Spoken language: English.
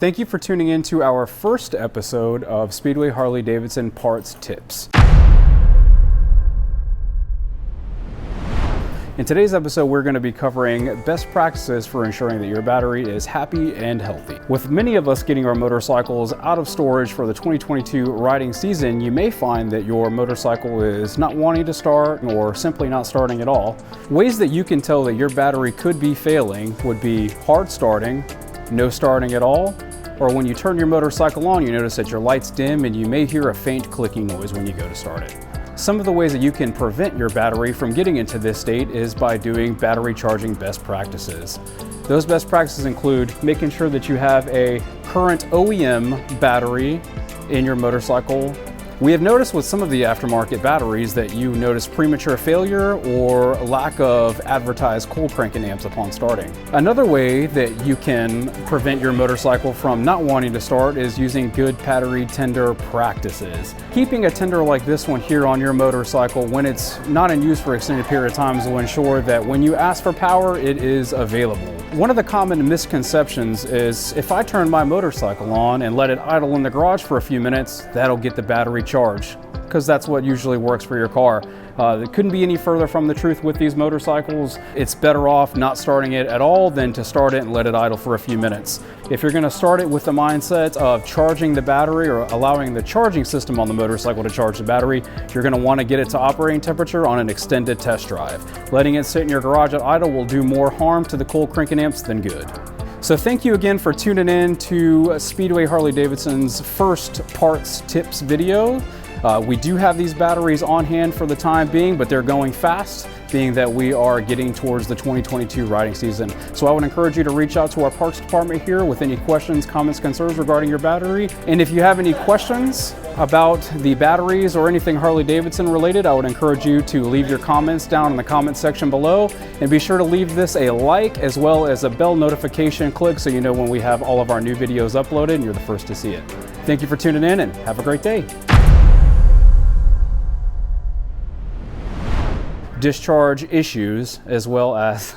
Thank you for tuning in to our first episode of Speedway Harley-Davidson Parts Tips. In today's episode, we're going to be covering best practices for ensuring that your battery is happy and healthy. With many of us getting our motorcycles out of storage for the 2022 riding season, you may find that your motorcycle is not wanting to start or simply not starting at all. Ways that you can tell that your battery could be failing would be hard starting, no starting at all, or when you turn your motorcycle on, you notice that your lights dim and you may hear a faint clicking noise when you go to start it. Some of the ways that you can prevent your battery from getting into this state is by doing battery charging best practices. Those best practices include making sure that you have a current OEM battery in your motorcycle. We have noticed with some of the aftermarket batteries that you notice premature failure or lack of advertised cold cranking amps upon starting. Another way that you can prevent your motorcycle from not wanting to start is using good battery tender practices. Keeping a tender like this one here on your motorcycle when it's not in use for an extended period of time will ensure that when you ask for power, it is available. One of the common misconceptions is if I turn my motorcycle on and let it idle in the garage for a few minutes, that'll get the battery charged, because that's what usually works for your car. It couldn't be any further from the truth with these motorcycles. It's better off not starting it at all than to start it and let it idle for a few minutes. If you're going to start it with the mindset of charging the battery or allowing the charging system on the motorcycle to charge the battery, you're going to want to get it to operating temperature on an extended test drive. Letting it sit in your garage at idle will do more harm to the cold cranking amps than good. So thank you again for tuning in to Speedway Harley-Davidson's first parts tips video. We do have these batteries on hand for the time being, but they're going fast, being that we are getting towards the 2022 riding season. So I would encourage you to reach out to our parts department here with any questions, comments, concerns regarding your battery. And if you have any questions about the batteries or anything Harley-Davidson related, I would encourage you to leave your comments down in the comment section below, and be sure to leave this a like as well as a bell notification click so you know when we have all of our new videos uploaded and you're the first to see it. Thank you for tuning in and have a great day. Discharge issues as well as